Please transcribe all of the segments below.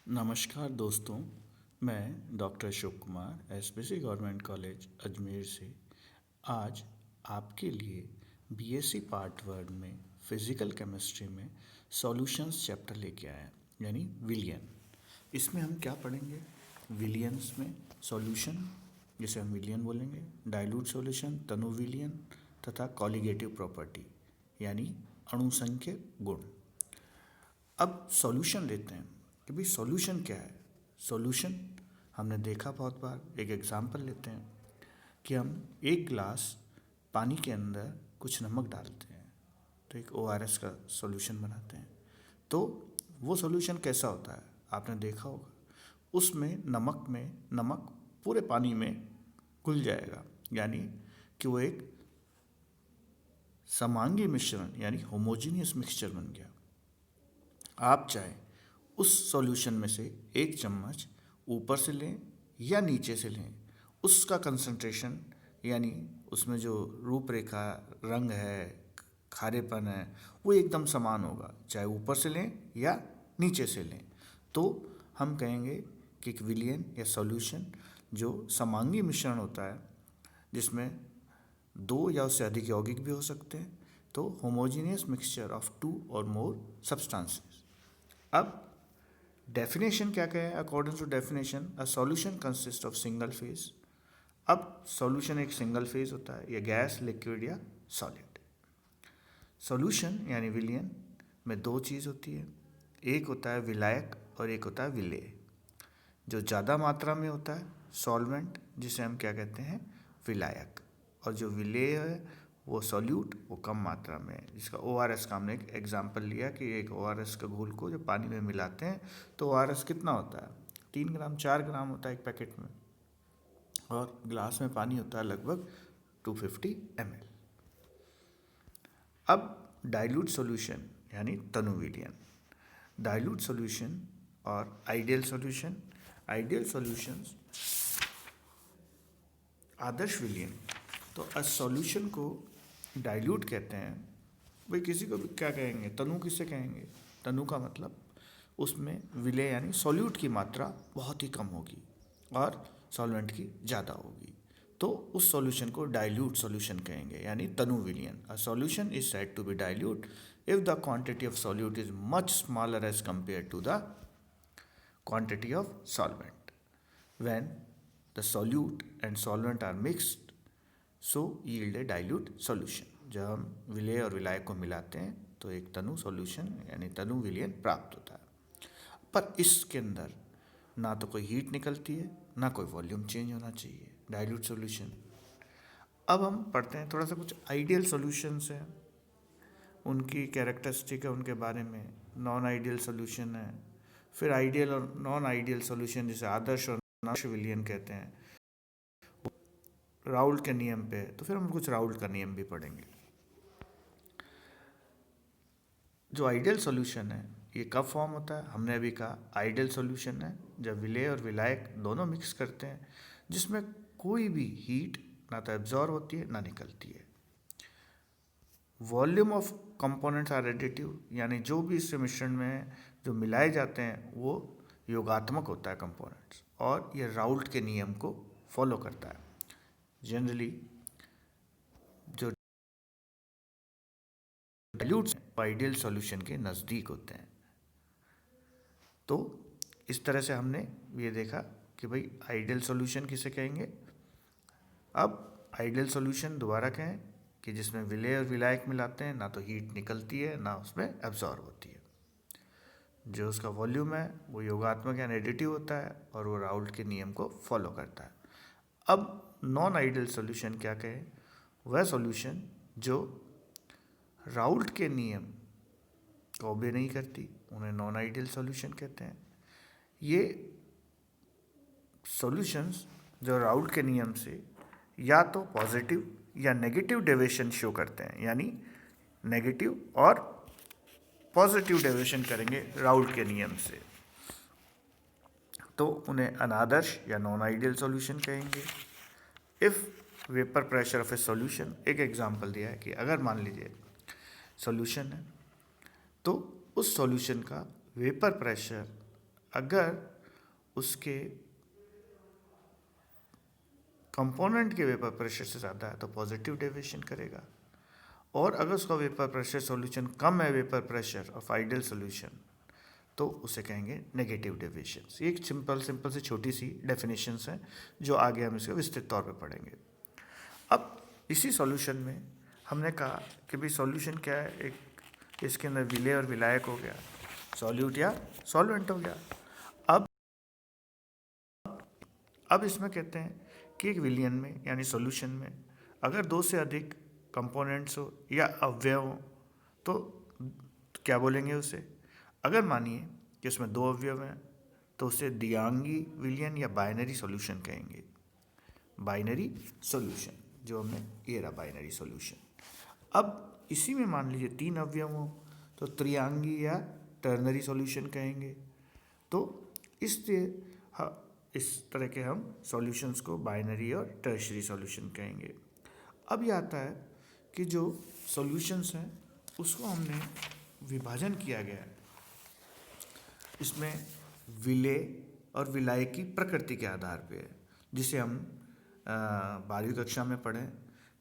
नमस्कार दोस्तों, मैं doctor Ashok Kumar SPC government college Ajmer से आज आपके लिए बीएससी पार्ट वन में फिज़िकल केमिस्ट्री में सॉल्यूशंस चैप्टर लेके आए हैं, यानी विलियन। इसमें हम क्या पढ़ेंगे? विलियंस में सॉल्यूशन, जिसे हम विलियन बोलेंगे, डाइल्यूट सॉल्यूशन, तनु विलियन तथा कॉलिगेटिव प्रॉपर्टी यानी अणुसंख्यक गुण। अब सॉल्यूशन लेते हैं कि भाई सॉल्यूशन क्या है। सॉल्यूशन हमने देखा बहुत बार। एक एग्जांपल लेते हैं कि हम एक गिलास पानी के अंदर कुछ नमक डालते हैं तो एक ओआरएस का सॉल्यूशन बनाते हैं। तो वो सॉल्यूशन कैसा होता है आपने देखा होगा। उसमें नमक पूरे पानी में घुल जाएगा, यानी कि वो एक समांगी मिश्रण यानी होमोजीनियस मिक्सचर बन गया। आप चाहे उस सॉल्यूशन में से एक चम्मच ऊपर से लें या नीचे से लें, उसका कंसंट्रेशन यानी उसमें जो रूपरेखा, रंग है, खारेपन है, वो एकदम समान होगा, चाहे ऊपर से लें या नीचे से लें। तो हम कहेंगे कि एक विलियन या सॉल्यूशन जो समांगी मिश्रण होता है, जिसमें दो या उससे अधिक यौगिक भी हो सकते हैं, तो होमोजीनियस मिक्सचर ऑफ टू और मोर सब्सटेंसेस। अब डेफिनेशन क्या क्या है? According to definition, a solution consist of single phase. अब सॉल्यूशन एक सिंगल फेज होता है, या गैस, लिक्विड या सॉलिड। सॉल्यूशन यानी विलियन में दो चीज़ होती है, एक होता है विलायक और एक होता है विलेय। जो ज़्यादा मात्रा में होता है सॉल्वेंट, जिसे हम क्या कहते हैं, विलायक, और जो विलेय है वो सॉल्यूट, वो कम मात्रा में है। जिसका ओआरएस का हमने एक एग्जाम्पल लिया कि एक ओआरएस का घोल को जब पानी में मिलाते हैं तो ओआरएस कितना होता है, 3 ग्राम 4 ग्राम होता है एक पैकेट में, और ग्लास में पानी होता है लगभग 250 ml। अब डाइल्यूट सॉल्यूशन यानी तनु विलियन। डाइल्यूट सॉल्यूशन और आइडियल सॉल्यूशन। आइडियल सॉल्यूशंस, आदर्श विलियन। तो सॉल्यूशन को डाइल्यूट कहते हैं। भाई किसी को भी क्या कहेंगे, तनु किससे कहेंगे? तनु का मतलब उसमें विलेय यानी सॉल्यूट की मात्रा बहुत ही कम होगी और सॉल्वेंट की ज़्यादा होगी, तो उस सॉल्यूशन को डाइल्यूट सॉल्यूशन कहेंगे, यानी तनु विलियन। A solution is said to be dilute if the quantity of solute is much smaller as compared to the quantity of solvent. When the solute and solvent are mixed, so yield a dilute solution. जब हम विलेय और विलायक को मिलाते हैं तो एक तनु solution यानी तनु विलियन प्राप्त होता है। पर इसके अंदर ना तो कोई हीट निकलती है, ना कोई वॉल्यूम चेंज होना चाहिए, डाइल्यूट सॉल्यूशन। अब हम पढ़ते हैं थोड़ा सा कुछ आइडियल सॉल्यूशंस हैं, उनकी कैरेक्टरिस्टिक है, उनके बारे में। नॉन आइडियल सॉल्यूशन है, फिर आइडियल और नॉन आइडियल सॉल्यूशन, जिसे आदर्श और नाश विलियन कहते हैं, राउल्ट के नियम पे। तो फिर हम कुछ राउल्ट का नियम भी पढ़ेंगे। जो आइडियल सॉल्यूशन है ये कब फॉर्म होता है? हमने अभी कहा आइडियल सॉल्यूशन है जब विलेय और विलायक दोनों मिक्स करते हैं, जिसमें कोई भी हीट ना तो एब्जॉर्ब होती है ना निकलती है। Volume of components are additive, यानी जो भी इस मिश्रण में जो मिलाए जाते हैं वो योगात्मक होता है कंपोनेंट्स, और ये राउल्ट के नियम को फॉलो करता है। जनरली जो डाइल्यूट्स आइडियल सॉल्यूशन के नज़दीक होते हैं। तो इस तरह से हमने ये देखा कि भाई आइडियल सॉल्यूशन किसे कहेंगे। अब आइडियल सॉल्यूशन दोबारा कहें कि जिसमें विलेय और विलायक मिलाते हैं, ना तो हीट निकलती है ना उसमें एब्जॉर्ब होती है। जो उसका वॉल्यूम है वो योगात्मक या एडिटिव होता है, और वो राउल्ट के नियम को फॉलो करता है। अब नॉन आइडियल सॉल्यूशन क्या कहें? वह सॉल्यूशन जो राउल्ट के नियम को ओबे नहीं करती, उन्हें नॉन आइडियल सॉल्यूशन कहते हैं। ये सॉल्यूशंस जो राउल्ट के नियम से या तो पॉजिटिव या नेगेटिव डेविएशन शो करते हैं, यानी नेगेटिव और पॉजिटिव डेविएशन करेंगे राउल्ट के नियम से, तो उन्हें अनादर्श या नॉन आइडियल सॉल्यूशन कहेंगे। If vapour pressure of A solution, एक एग्जांपल दिया है कि अगर मान लीजिए सॉल्यूशन है तो उस सॉल्यूशन का वेपर प्रेशर अगर उसके कंपोनेंट के वेपर प्रेशर से ज़्यादा है तो पॉजिटिव डेविएशन करेगा, और अगर उसका वेपर प्रेशर सॉल्यूशन कम है vapour pressure of ideal solution तो उसे कहेंगे नेगेटिव डेविएशंस। ये एक सिंपल सी छोटी सी डेफिनेशंस हैं जो आगे हम इसको विस्तृत तौर पे पढ़ेंगे। अब इसी सॉल्यूशन में हमने कहा कि भाई सॉल्यूशन क्या है, एक इसके अंदर विलेय और विलायक हो गया, सॉल्यूट या सॉल्वेंट हो गया। अब इसमें कहते हैं कि एक विलयन में यानी सॉल्यूशन में अगर दो से अधिक कंपोनेंट्स हो या अवयव हो तो क्या बोलेंगे उसे। अगर मानिए कि उसमें दो अवयव हैं तो उसे द्विआंगी विलयन या बाइनरी सॉल्यूशन कहेंगे। बाइनरी सॉल्यूशन जो हमने ये रहा बाइनरी सॉल्यूशन। अब इसी में मान लीजिए तीन अवयव हो तो त्रिआंगी या टर्नरी सॉल्यूशन कहेंगे। तो इस तरह के हम सॉल्यूशंस को बाइनरी और टर्शरी सॉल्यूशन कहेंगे। अब ये आता है कि जो सॉल्यूशंस हैं उसको हमने विभाजन किया गया है, इसमें विलेय और विलायक की प्रकृति के आधार पे है, जिसे हम 12वीं कक्षा में पढ़ें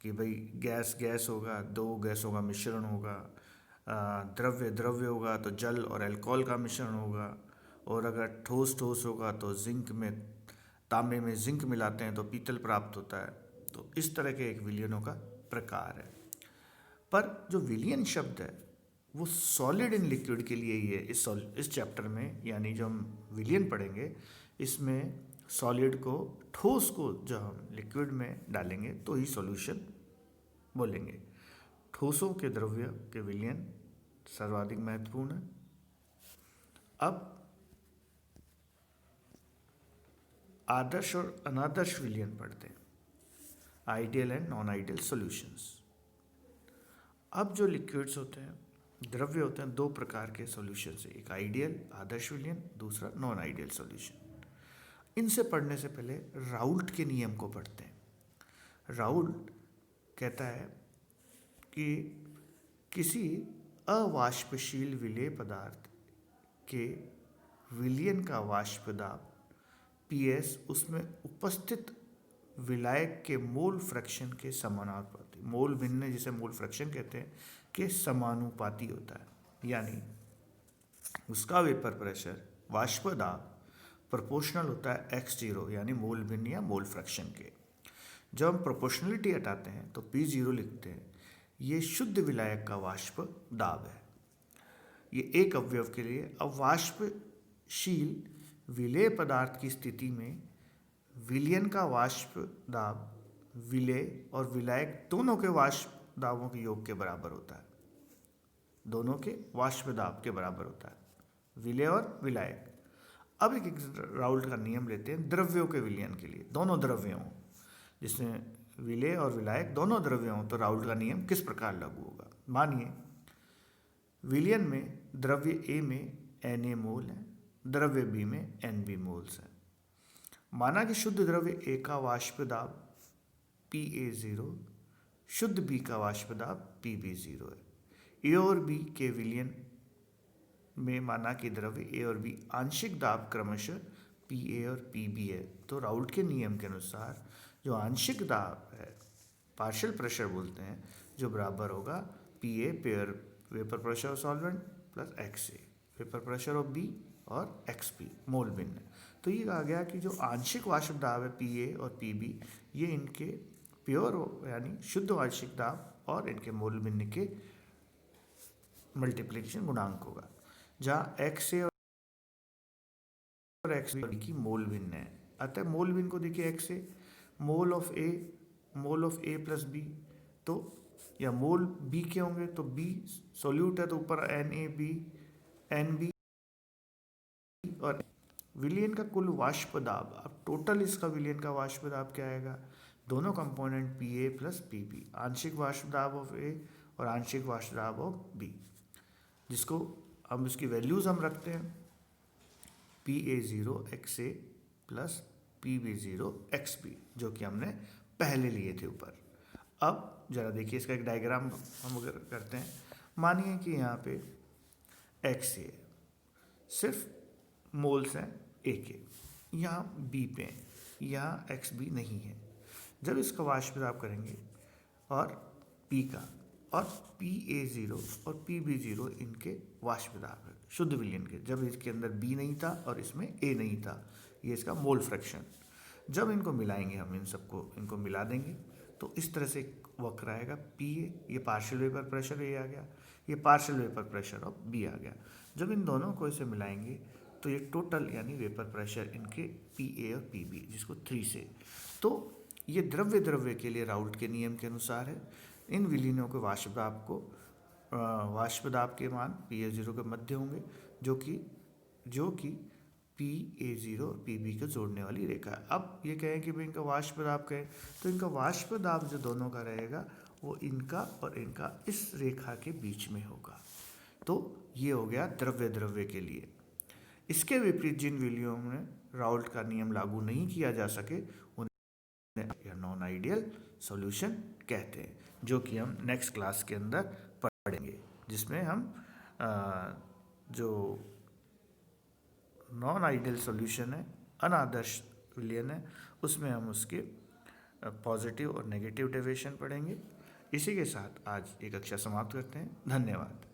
कि भाई गैस गैस होगा, दो गैसों का मिश्रण होगा, द्रव्य द्रव्य होगा तो जल और अल्कोहल का मिश्रण होगा, और अगर ठोस ठोस होगा तो जिंक में तांबे में जिंक मिलाते हैं तो पीतल प्राप्त होता है। तो इस तरह के एक विलयनों का प्रकार है। पर जो विलयन शब्द है वो सॉलिड इन लिक्विड के लिए ही है इस चैप्टर में, यानी जो हम विलयन पढ़ेंगे इसमें सॉलिड को ठोस को जब हम लिक्विड में डालेंगे तो ही सॉल्यूशन बोलेंगे। ठोसों के द्रव्य के विलयन सर्वाधिक महत्वपूर्ण है। अब आदर्श और अनादर्श विलयन पढ़ते हैं, ideal and non ideal solutions. अब जो लिक्विड्स होते हैं, द्रव्य होते हैं, दो प्रकार के सॉल्यूशन है, एक आइडियल आदर्श विलयन, दूसरा नॉन आइडियल सॉल्यूशन। इनसे पढ़ने से पहले राउल्ट के नियम को पढ़ते हैं। राउल्ट कहता है कि किसी अवाष्पशील विलेय पदार्थ के विलयन का वाष्प दाब PS उसमें उपस्थित विलायक के मोल फ्रैक्शन के समानुपाती, मोल भिन्न जिसे मोल फ्रैक्शन कहते हैं, के समानुपाती होता है। यानी उसका वेपर प्रेशर वाष्प दाब प्रोपोर्शनल होता है x0 यानी मोल भिन्न या मोल फ्रैक्शन के। जब हम प्रोपोर्शनलिटी हटाते हैं तो P0 लिखते हैं। ये शुद्ध विलायक का वाष्प दाब है, ये एक अवयव के लिए। अब वाष्पशील विलेय पदार्थ की स्थिति में विलयन का वाष्प दाब विलेय और विलायक दोनों के वाष्प दाबों के योग के बराबर होता है, दोनों के वाष्प दाब के बराबर होता है, विलेय और विलायक। अब एक राउल्ट का नियम लेते हैं द्रव्यों के विलयन के लिए, दोनों द्रव्यों जिसमें विलेय और विलायक दोनों द्रव्यों, तो राउल्ट का नियम किस प्रकार लागू होगा। मानिए विलयन में द्रव्य A में Na मोल है, द्रव्य B में Nb मोल्स है। माना कि शुद्ध द्रव्य A का वाष्प दाब Pa0, शुद्ध B का वाष्प दाब Pb0 है। A और B के विलयन में माना कि द्रव्य A और B आंशिक दाब क्रमशः Pa और Pb है। तो राउल्ट के नियम के अनुसार जो आंशिक दाब है, पार्शियल प्रेशर बोलते हैं, जो बराबर होगा Pa pair vapour pressure of solvent plus XA vapour pressure of B और XP मोल भिन्न। तो ये कहा गया कि जो आंशिक वाष्प दाब है Pa और Pb, ये इनके प्योर यानी शुद्ध वार्षिक दाब और इनके मोल भिन्न के मल्टीप्लिकेशन गुणांक होगा, जहाँ XA और XB की मोल भिन्न है। अतः मोल भिन्न को देखिए XA mole of A plus B, तो या मोल B के होंगे तो B सोल्यूट है तो ऊपर NaB NB, और विलयन का कुल वाष्प दाब। अब टोटल इसका विलयन का वाष्प दाब क्या आएगा, दोनों कंपोनेंट Pa प्लस Pb, आंशिक वाष्प दाब ऑफ A और आंशिक वाष्प दाब ऑफ B, जिसको हम इसकी वैल्यूज हम रखते हैं Pa0 XA plus Pb0 XB, जो कि हमने पहले लिए थे ऊपर। अब जरा देखिए इसका एक डायग्राम हम अगर करते हैं, मानिए कि यहाँ पे XA सिर्फ मोल्स हैं ए के, यहाँ बी पे हैं, यहाँ एक्स बी नहीं है। जब इसका वाष्प दाब करेंगे और पी का, और PA0 और PB0 इनके वाष्प दाब है शुद्ध विलयन के, जब इसके अंदर बी नहीं था और इसमें ए नहीं था, ये इसका मोल फ्रैक्शन। जब इनको मिलाएंगे हम, इन सबको इनको मिला देंगे तो इस तरह से एक वक्र आएगा PA, ये पार्शियल वेपर प्रेशर ए आ गया, ये partial vapour pressure of B आ गया। जब इन दोनों को इसे मिलाएंगे तो ये टोटल यानी वेपर प्रेशर इनके PA और PB, जिसको 3 से, तो ये द्रव्य द्रव्य के लिए राउल्ट के नियम के अनुसार है। इन विलीनों के वाष्प दाब के मान PA0 के मध्य होंगे, जो कि PA0 और PB को जोड़ने वाली रेखा है। अब ये कहें कि भाई इनका वाष्प दाब कहें, तो इनका वाष्प दाब जो दोनों का रहेगा वो इनका और इनका इस रेखा के बीच में होगा। तो ये हो गया द्रव्य द्रव्य के लिए। इसके विपरीत जिन विलियों में राउल्ट का नियम लागू नहीं किया जा सके उन्हें नॉन आइडियल सॉल्यूशन कहते हैं, जो कि हम नेक्स्ट क्लास के अंदर पढ़ेंगे, जिसमें हम जो नॉन आइडियल सॉल्यूशन है, अनादर्श विलयन है, उसमें हम उसके पॉजिटिव और नेगेटिव डेरिवेशन पढ़ेंगे। इसी के साथ आज ये कक्षा समाप्त करते हैं। धन्यवाद।